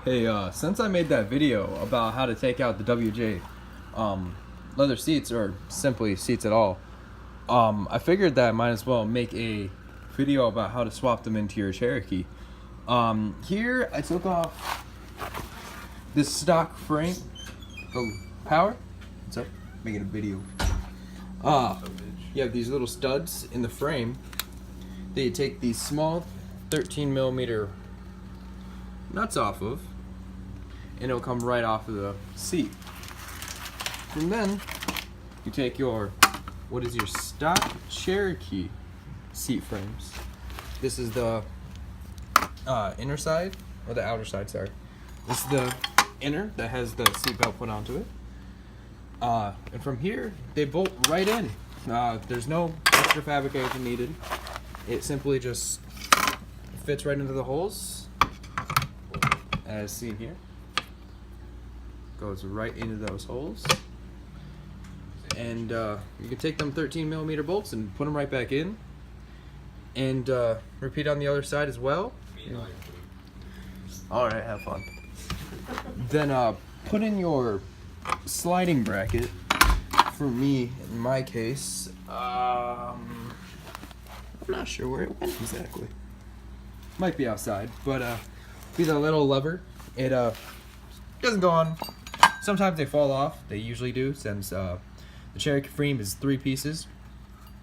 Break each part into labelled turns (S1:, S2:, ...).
S1: Hey, since I made that video about how to take out the WJ leather seats, or simply seats at all, I figured that I might as well make a video about how to swap them into your Cherokee. Here I took off this stock frame. Oh, power? What's up? Making a video. You have these little studs in the frame. Then you take these small 13mm nuts off of, and it'll come right off of the seat. And then you take your, what is your stock Cherokee seat frames. This is the inner side, or the outer side, sorry. This is the inner that has the seat belt put onto it. And from here, they bolt right in. There's no extra fabrication needed. It simply just fits right into the holes, as seen here. Goes right into those holes. And you can take them 13mm bolts and put them right back in. And repeat on the other side as well. Alright, have fun. Then put in your sliding bracket. For me, in my case, I'm not sure where it went exactly. Might be outside, but be the little lever. It doesn't go on. Sometimes they fall off. They usually do, since the Cherokee frame is 3 pieces.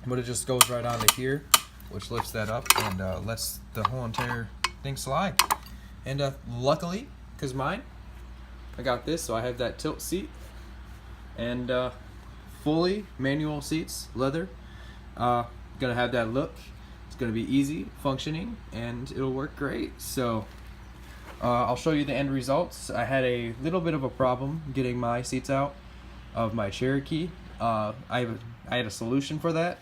S1: But it just goes right onto here, which lifts that up and lets the whole entire thing slide. And luckily, because mine, I got this, so I have that tilt seat. And fully manual seats, leather. Gonna have that look. It's gonna be easy, functioning, and it'll work great. So I'll show you the end results. I had a little bit of a problem getting my seats out of my Cherokee. I had a solution for that.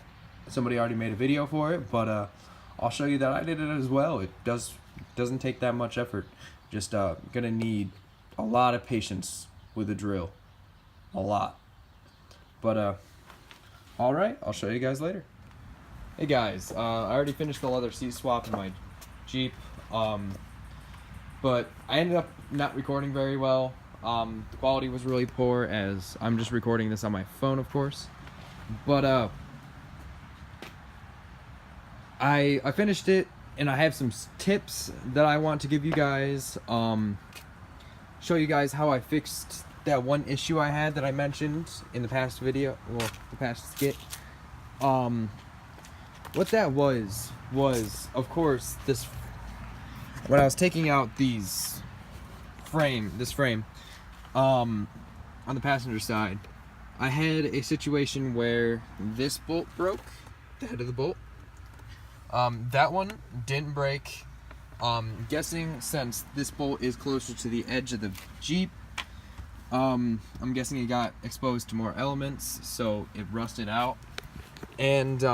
S1: Somebody already made a video for it, but I'll show you that I did it as well. It doesn't take that much effort. Just gonna need a lot of patience with the drill. A lot. But alright, I'll show you guys later. Hey guys, I already finished the leather seat swap in my Jeep, but I ended up not recording very well. The quality was really poor, as I'm just recording this on my phone, of course. But I finished it, and I have some tips that I want to give you guys. Show you guys how I fixed that one issue I had that I mentioned in the past video, well, the past skit. What that was, of course, this, when I was taking out this frame, on the passenger side, I had a situation where this bolt broke, the head of the bolt. That one didn't break. Guessing since this bolt is closer to the edge of the Jeep, I'm guessing it got exposed to more elements, so it rusted out. And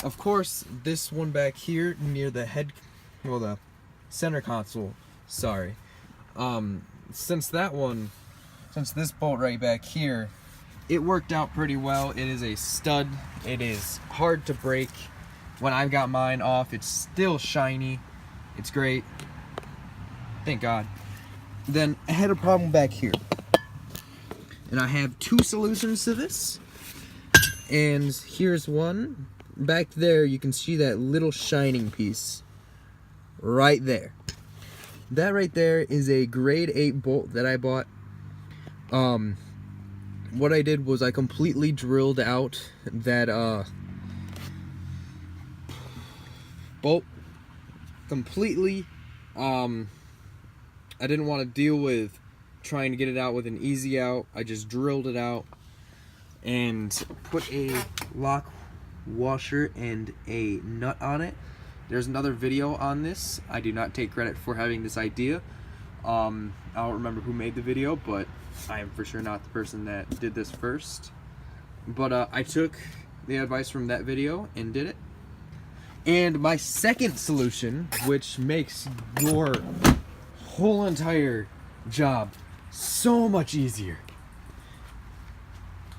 S1: of course, this one back here near the head, well, the center console, sorry. Since this bolt right back here, it worked out pretty well. It is a stud. It is hard to break. When I got mine off, it's still shiny. It's great. Thank God. Then I had a problem back here. And I have 2 solutions to this. And here's one. Back there, you can see that little shining piece. Right there. That right there is a grade 8 bolt that I bought. What I did was I completely drilled out that bolt completely. I didn't want to deal with trying to get it out with an easy out. I just drilled it out and put a lock washer and a nut on it. There's another video on this. I do not take credit for having this idea. I don't remember who made the video, but I am for sure not the person that did this first. But I took the advice from that video and did it. And my second solution, which makes your whole entire job so much easier,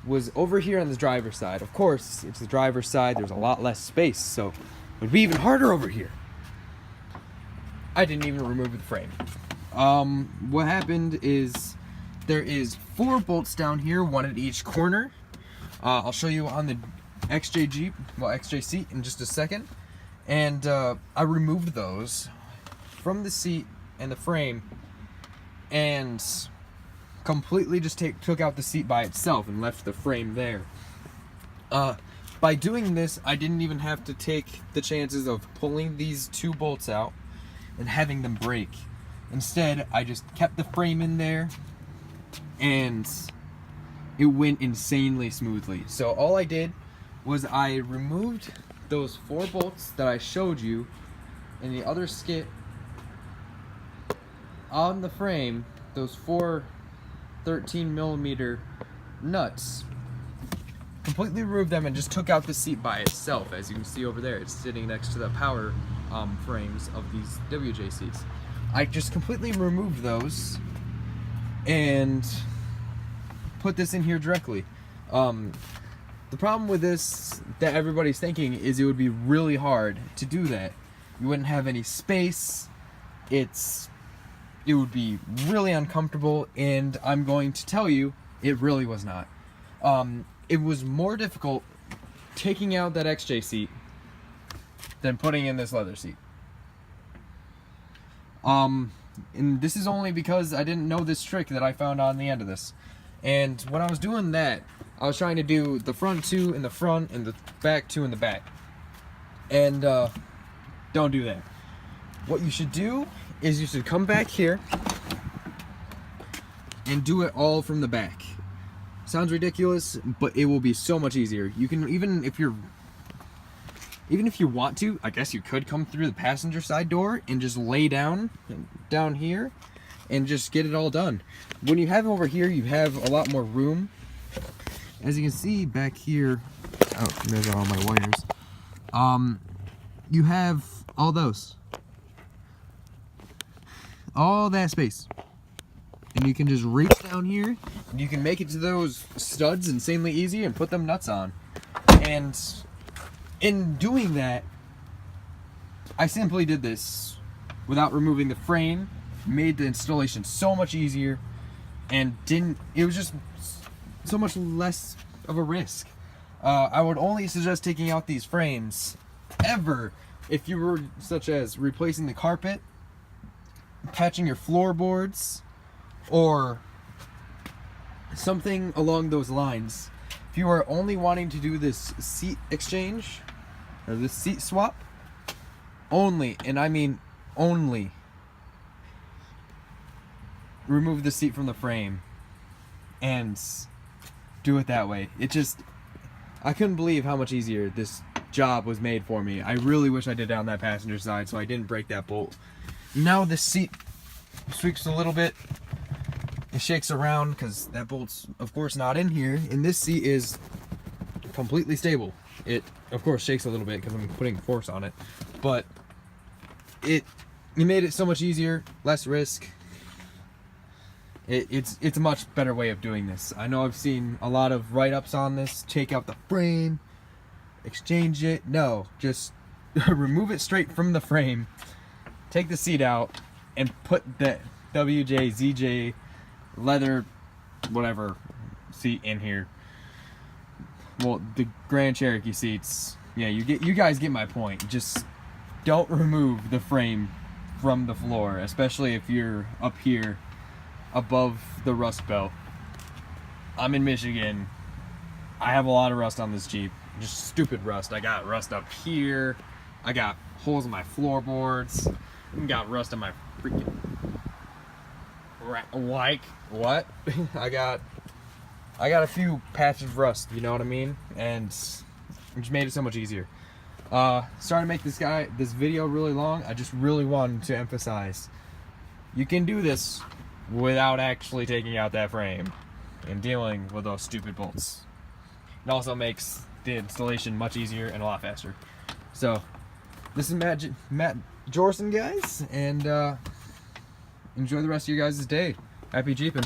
S1: was over here on the driver's side. Of course, it's the driver's side, there's a lot less space, so it would be even harder over here. I didn't even remove the frame. What happened is there is 4 bolts down here, 1 at each corner. I'll show you on the XJ Jeep, well, XJ seat in just a second. And I removed those from the seat and the frame and completely just took out the seat by itself and left the frame there. By doing this, I didn't even have to take the chances of pulling these 2 bolts out and having them break. Instead, I just kept the frame in there and it went insanely smoothly. So all I did was I removed those 4 bolts that I showed you in the other skit on the frame, those 4 13mm nuts. Completely removed them and just took out the seat by itself. As you can see over there, it's sitting next to the power frames of these WJ seats. I just completely removed those and put this in here directly. The problem with this that everybody's thinking is it would be really hard to do that. You wouldn't have any space. It would be really uncomfortable, and I'm going to tell you, it really was not. It was more difficult taking out that XJ seat than putting in this leather seat. And this is only because I didn't know this trick that I found on the end of this. And when I was doing that, I was trying to do the front 2 in the front and the back 2 in the back. And don't do that. What you should do is you should come back here and do it all from the back. Sounds ridiculous, but it will be so much easier. You can even if you want to, I guess you could come through the passenger side door and just lay down here and just get it all done. When you have over here, you have a lot more room. As you can see back here, oh, there's all my wires. You have all those. All that space. And you can just reach down here and you can make it to those studs insanely easy and put them nuts on. And in doing that, I simply did this without removing the frame, made the installation so much easier, and it was just so much less of a risk. I would only suggest taking out these frames ever if you were such as replacing the carpet, patching your floorboards, or something along those lines. If you are only wanting to do this seat exchange or this seat swap, only, and I mean only, remove the seat from the frame and do it that way. I couldn't believe how much easier this job was made for me. I really wish I did it on that passenger side so I didn't break that bolt. Now the seat squeaks a little bit. It shakes around because that bolt's of course not in here, and this seat is completely stable. It of course shakes a little bit because I'm putting force on it, but it made it so much easier, less risk. It's a much better way of doing this. I know I've seen a lot of write-ups on this. Take out the frame, exchange it. No, just remove it straight from the frame, take the seat out, and put the WJ, ZJ, leather, whatever seat in here. Well, the Grand Cherokee seats. Yeah, you guys get my point. Just don't remove the frame from the floor, especially if you're up here above the rust belt. I'm in Michigan. I have a lot of rust on this Jeep. Just stupid rust. I got rust up here. I got holes in my floorboards. I got rust on my freaking... Like, what? I got a few patches of rust, you know what I mean? And it just made it so much easier. Sorry to make this video really long. I just really wanted to emphasize you can do this without actually taking out that frame and dealing with those stupid bolts. It also makes the installation much easier and a lot faster. So this is Matt Jorson, guys, and enjoy the rest of your guys' day. Happy Jeeping.